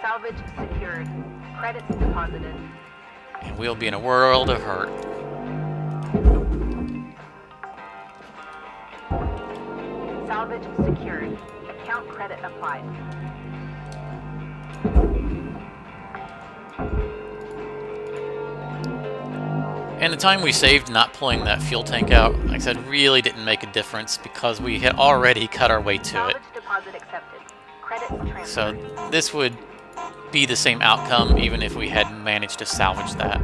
Salvage secured. Credits deposited. And we'll be in a world of hurt. Salvage secured. Account credit applied. And the time we saved not pulling that fuel tank out, like I said, really didn't make a difference because we had already cut our way to it. Salvage deposit accepted. Credits transferred. So this would be the same outcome even if we had managed to salvage that.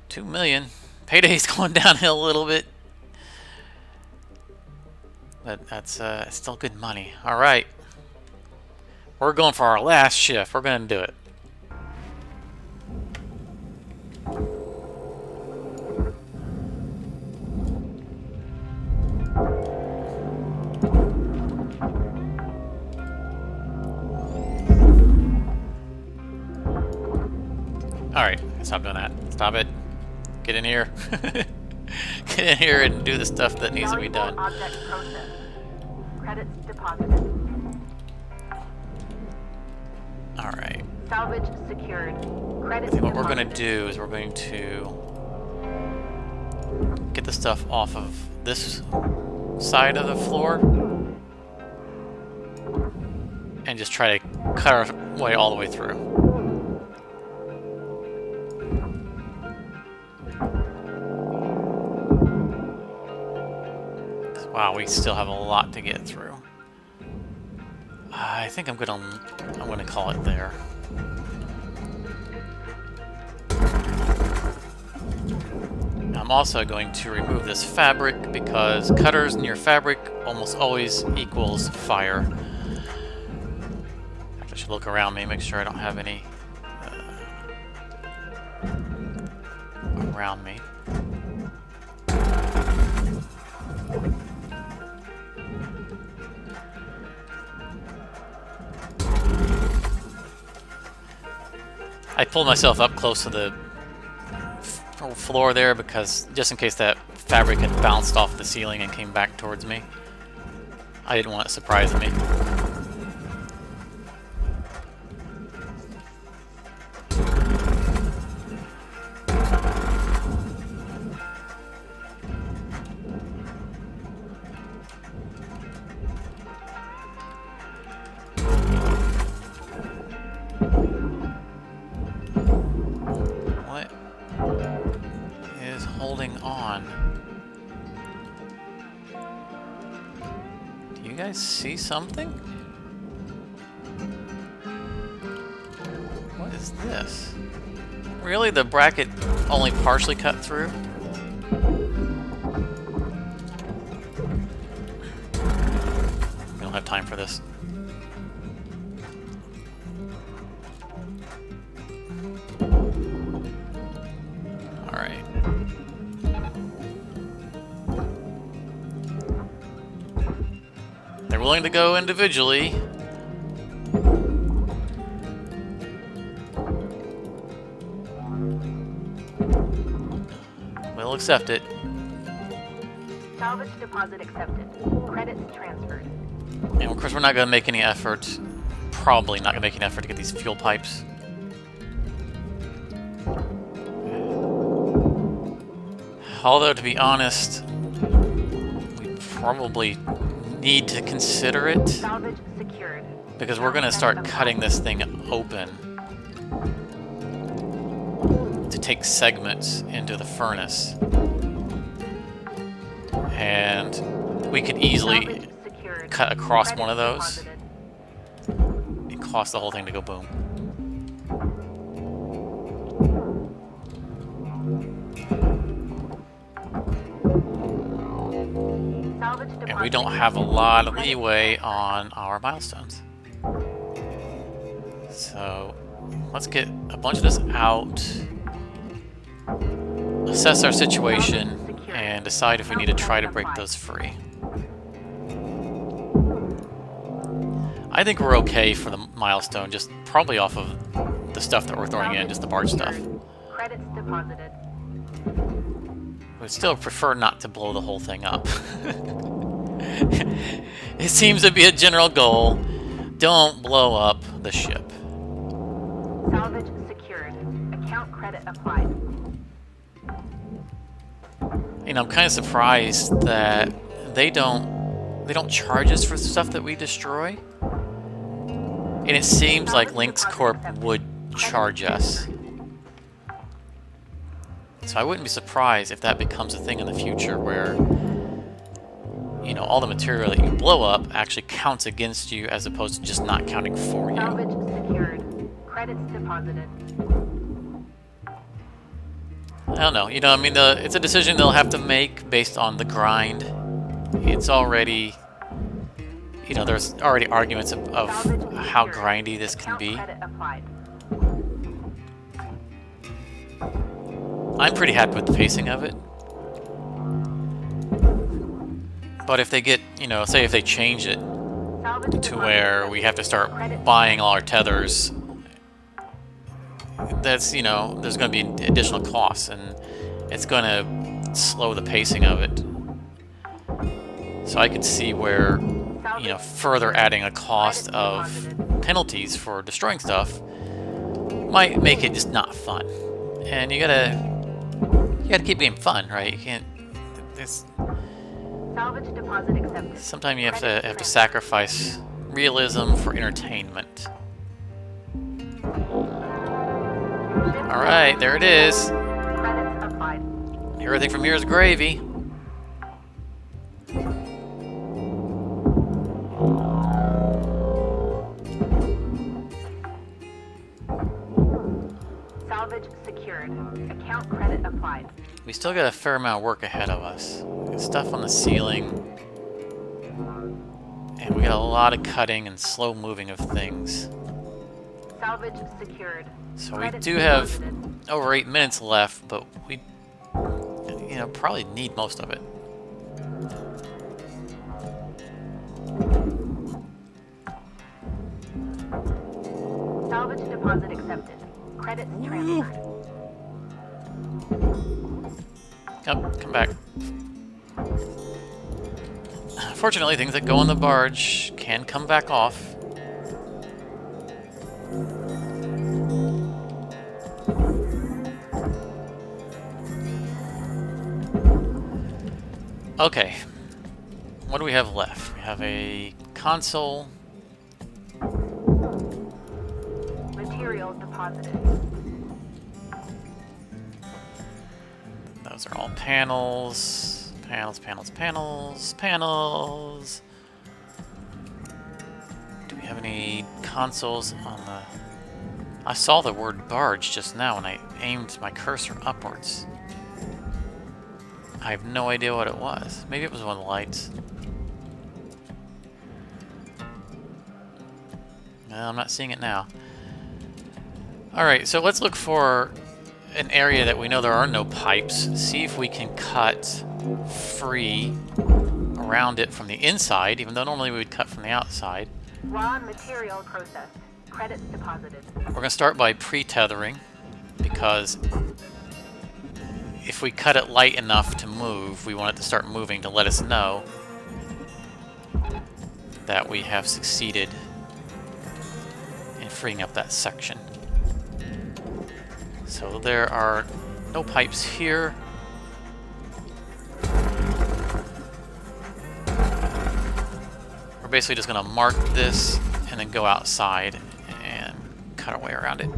$2 million. Payday's going downhill a little bit. But that's still good money. All right. We're going for our last shift. We're going to do it. Alright, stop doing that. Stop it. Get in here. Get in here and do the stuff that needs to be done. Valuable object processed. Credits deposited. Alright. Salvage secured. I Credits think what we're going to deposited. do is we're going to get the stuff off of this side of the floor and just try to cut our way all the way through. Wow, we still have a lot to get through. I think I'm gonna call it there. I'm also going to remove this fabric because cutters near fabric almost always equals fire. I should look around me, make sure I don't have any around me. I pulled myself up close to the floor there because just in case that fabric had bounced off the ceiling and came back towards me. I didn't want it surprising me. Holding on. Do you guys see something? What is this? Really? The bracket only partially cut through? We don't have time for this. Alright. They're willing to go individually. We'll accept it. Salvage deposit accepted. Credits transferred. And of course we're not going to make any effort, probably not going to make any effort to get these fuel pipes. Although, to be honest, we probably need to consider it. Salvage secured. Because we're going to start cutting this thing open to take segments into the furnace. And we could easily cut across one of those and cause the whole thing to go boom. And we don't have a lot of leeway on our milestones. So let's get a bunch of this out, assess our situation, and decide if we need to try to break those free. I think we're okay for the milestone, just probably off of the stuff that we're throwing in, just the barge stuff. Credits deposited. We'd still prefer not to blow the whole thing up. It seems to be a general goal. Don't blow up the ship. Salvage secured. Account credit applied. You know, I'm kind of surprised that they don't charge us for stuff that we destroy. And it seems like Lynx Corp would charge us. So I wouldn't be surprised if that becomes a thing in the future where, you know, all the material that you blow up actually counts against you as opposed to just not counting for you. Salvage secured. Credits deposited. I don't know. You know, I mean, it's a decision they'll have to make based on the grind. It's already, you know, there's already arguments of Salvage how secured. grindy this can Account be. credit applied. I'm pretty happy with the pacing of it. But if they get, you know, say if they change it Salvage to deposit where we have to start buying all our tethers, that's, you know, there's going to be additional costs, and it's going to slow the pacing of it. So I could see where, you know, further adding a cost of penalties for destroying stuff might make it just not fun. And you gotta keep being fun, right? You can't. There's Salvage deposit accepted. sometimes you have to sacrifice realism for entertainment. All right, there it is. Credits applied. Everything from here is gravy. Salvage secured. Account credit applied. We still got a fair amount of work ahead of us. Stuff on the ceiling. And we got a lot of cutting and slow moving of things. Salvage secured. So we Credits do have deposited. over 8 minutes left, but we, you know, probably need most of it. Salvage deposit accepted. Credits transferred. Come back. Fortunately, things that go on the barge can come back off. Okay. What do we have left? We have a console. Material deposited. Those are all panels. Panels, panels, panels, panels. Do we have any consoles on the... I saw the word barge just now when I aimed my cursor upwards. I have no idea what it was. Maybe it was one of the lights. No, I'm not seeing it now. Alright, so let's look for an area that we know there are no pipes. See if we can cut free around it from the inside, even though normally we would cut from the outside. Raw material processed. Credits deposited. We're going to start by pre-tethering, because if we cut it light enough to move, we want it to start moving to let us know that we have succeeded in freeing up that section. So there are no pipes here. We're basically just going to mark this and then go outside and cut our way around it.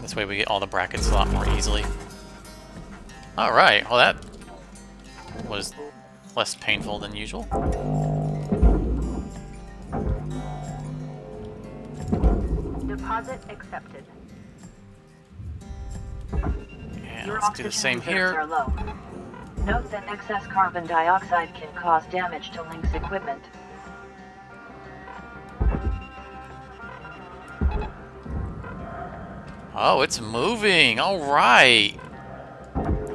This way we get all the brackets a lot more easily. Alright, well that was less painful than usual. Deposit accepted. And Your let's do the oxygen same reserves here. are low. Note that excess carbon dioxide can cause damage to Link's equipment. Oh, it's moving. All right.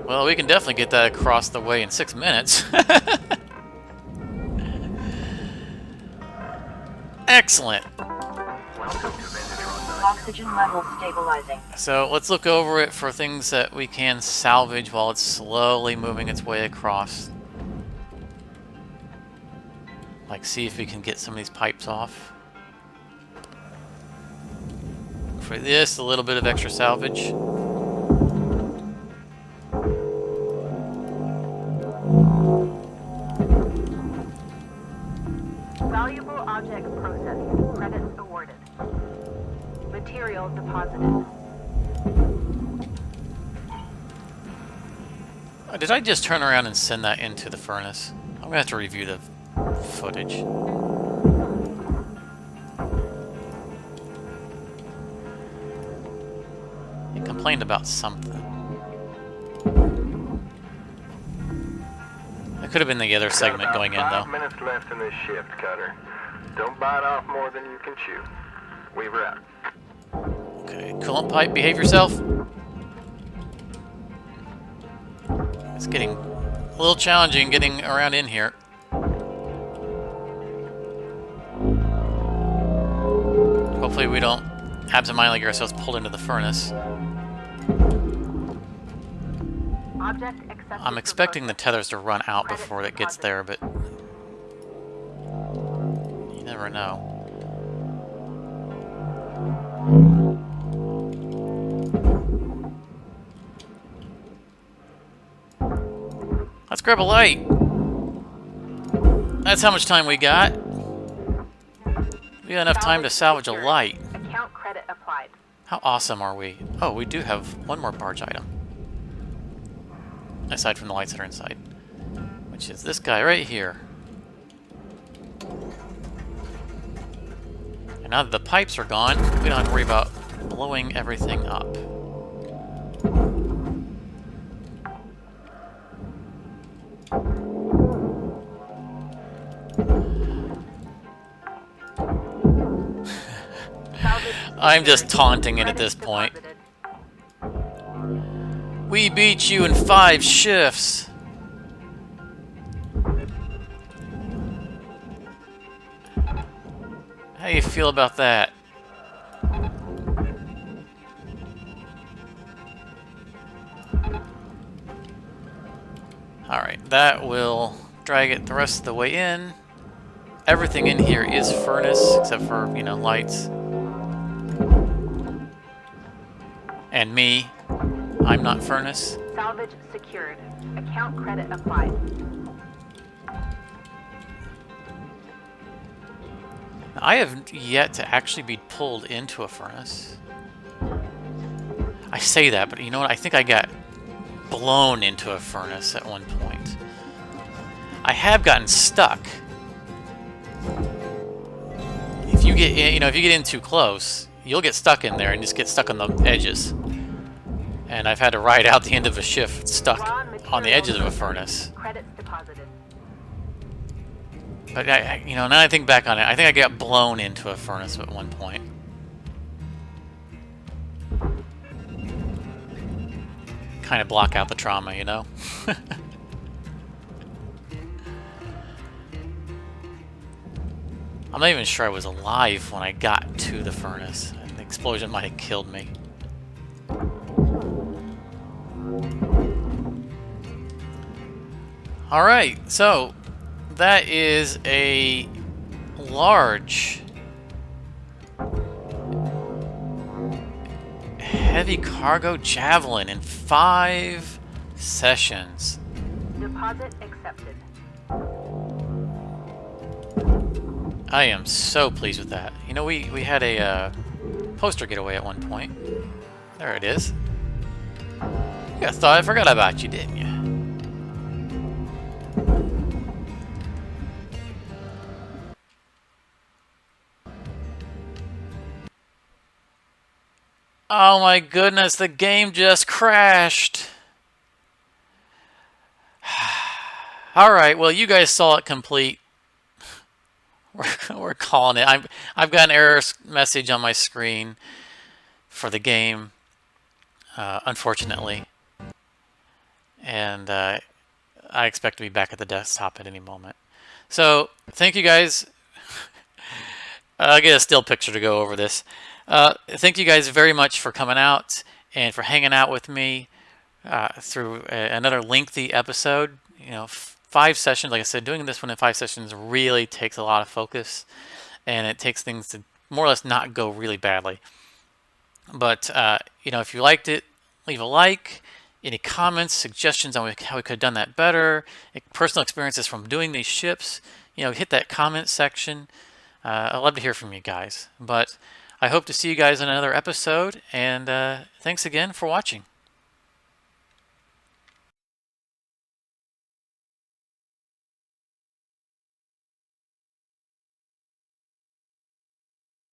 Well, we can definitely get that across the way in 6 minutes. Excellent. Oxygen levels stabilizing. So let's look over it for things that we can salvage while it's slowly moving its way across. Like, see if we can get some of these pipes off. For this, a little bit of extra salvage. Valuable object processed. Credits awarded. Material deposited. Did I just turn around and send that into the furnace? I'm gonna have to review the footage. It complained about something. Could have been the other segment Got going in, about though. 5 minutes left in this shift, Cutter. Don't bite off more than you can chew. Weaver out. Okay, coolant pipe, behave yourself. It's getting a little challenging getting around in here. Hopefully we don't absentmindedly get ourselves pulled into the furnace. Object accepted. I'm expecting the tethers to run out before it gets there, but you never know. Let's grab a light. That's how much time we got. We got enough time to salvage a light. Account credit applied. How awesome are we? Oh, we do have one more barge item. Aside from the lights that are inside. Which is this guy right here. And now that the pipes are gone, we don't have to worry about blowing everything up. I'm just taunting it at this point. We beat you in 5 shifts. How do you feel about that? Alright, that will drag it the rest of the way in. Everything in here is furnace, except for, you know, lights. And me. I'm not furnace. Salvage secured. Account credit applied. I have yet to actually be pulled into a furnace. I say that, but you know what? I think I got blown into a furnace at one point. I have gotten stuck. If you get in, if you get in too close, you'll get stuck in there and just get stuck on the edges. And I've had to ride out the end of a shift stuck on the edges of a furnace. Credits deposited. But now I think back on it, I think I got blown into a furnace at one point. Kind of block out the trauma, you know? I'm not even sure I was alive when I got to the furnace. The explosion might have killed me. Alright, so that is a large Heavy Cargo Javelin in 5 sessions. Deposit accepted. I am so pleased with that. You know, we had a poster getaway at one point. There it is. You guys thought I forgot about you, didn't you? Oh my goodness, the game just crashed. Alright, well you guys saw it complete. We're calling it. I've got an error message on my screen for the game, unfortunately. And I expect to be back at the desktop at any moment. So, thank you guys. I get a still picture to go over this. Thank you guys very much for coming out and for hanging out with me through another lengthy episode. 5 sessions, like I said, doing this one in 5 sessions really takes a lot of focus, and it takes things to more or less not go really badly. But if you liked it, leave a like. Any comments, suggestions on how we could have done that better, personal experiences from doing these ships, hit that comment section. I'd love to hear from you guys. But I hope to see you guys in another episode, and thanks again for watching.